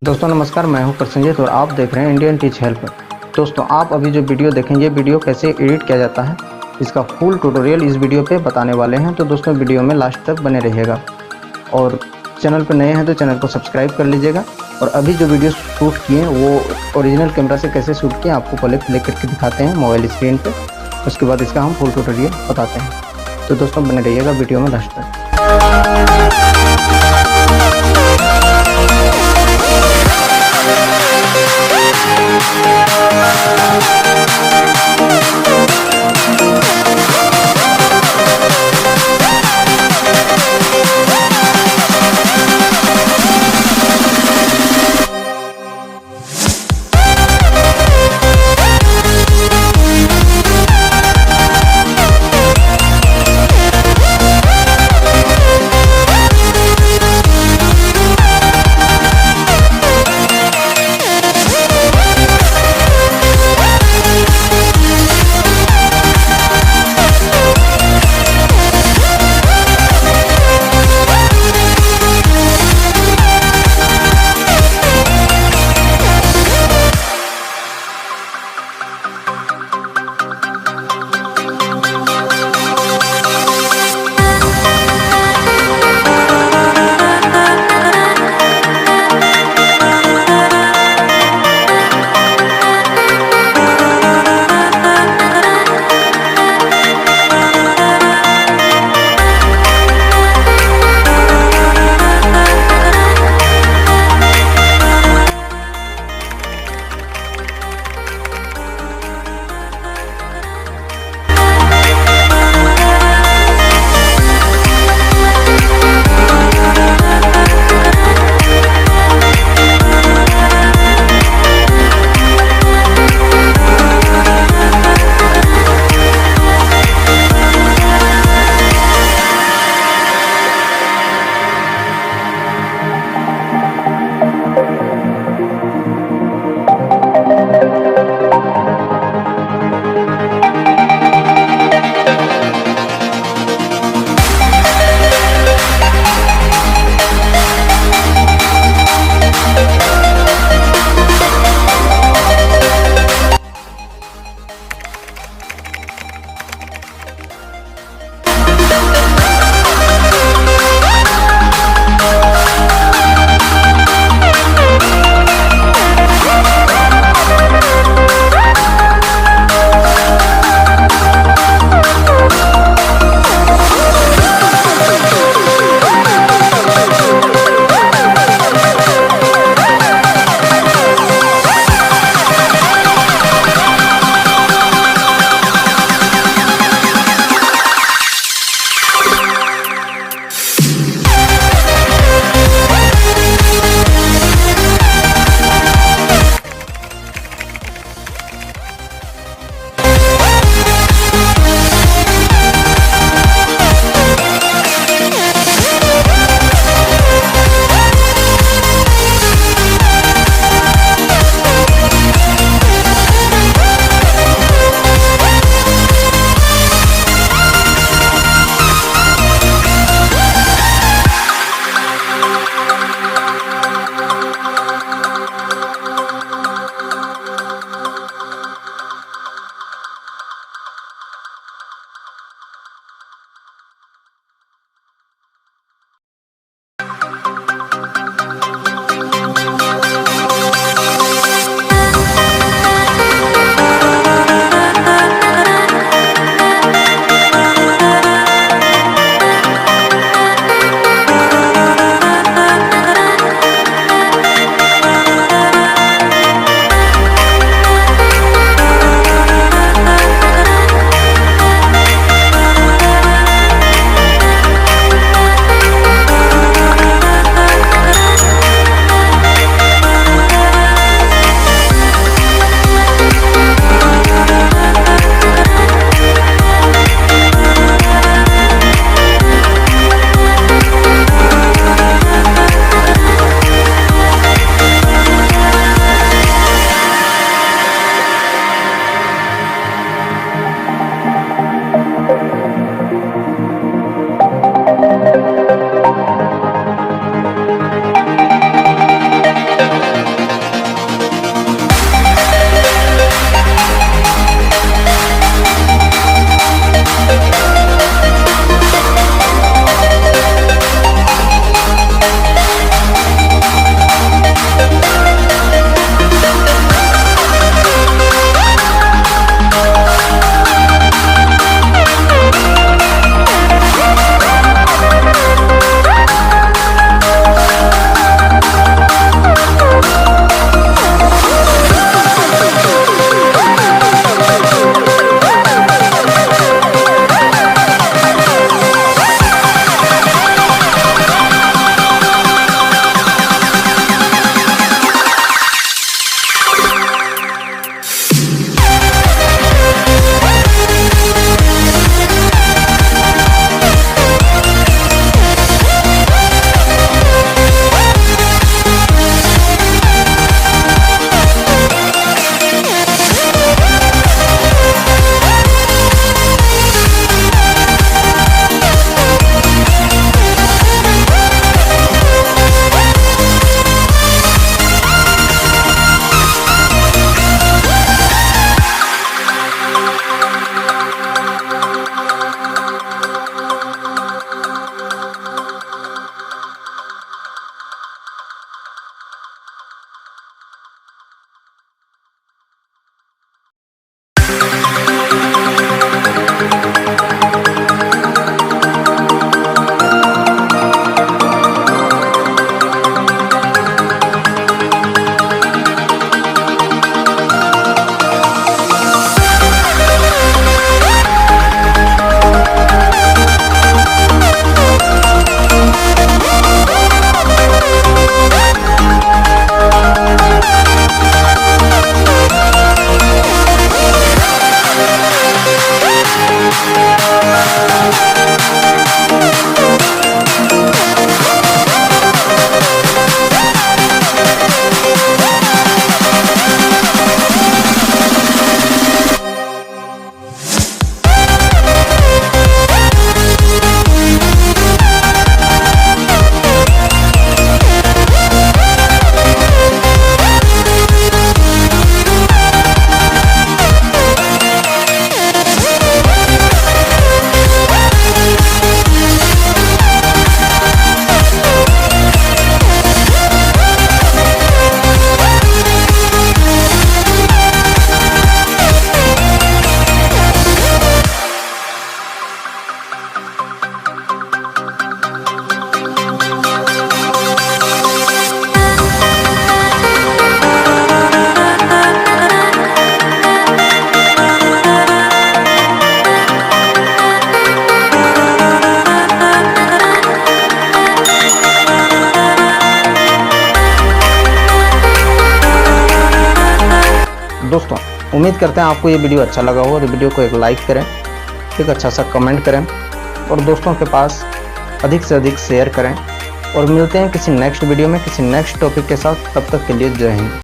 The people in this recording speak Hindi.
दोस्तों नमस्कार, मैं हूं प्रसन्नजीत और आप देख रहे हैं इंडियन टीच हेल्प। दोस्तों आप अभी जो वीडियो देखेंगे, वीडियो कैसे एडिट किया जाता है इसका फुल ट्यूटोरियल इस वीडियो पे बताने वाले हैं। तो दोस्तों वीडियो में लास्ट तक बने रहिएगा और चैनल पर नए हैं तो चैनल को सब्सक्राइब कर लीजिएगा। और अभी जो वीडियो शूट किए वो ओरिजिनल कैमरा से कैसे शूट किए आपको पहले प्ले करके दिखाते हैं मोबाइल स्क्रीन पर, उसके बाद इसका हम फुल ट्यूटोरियल बताते हैं। तो दोस्तों बने रहिएगा वीडियो में लास्ट तक। दोस्तों उम्मीद करते हैं आपको ये वीडियो अच्छा लगा होगा, तो वीडियो को एक लाइक करें, एक अच्छा सा कमेंट करें और दोस्तों के पास अधिक से अधिक शेयर करें। और मिलते हैं किसी नेक्स्ट वीडियो में किसी नेक्स्ट टॉपिक के साथ। तब तक के लिए जय हिंद।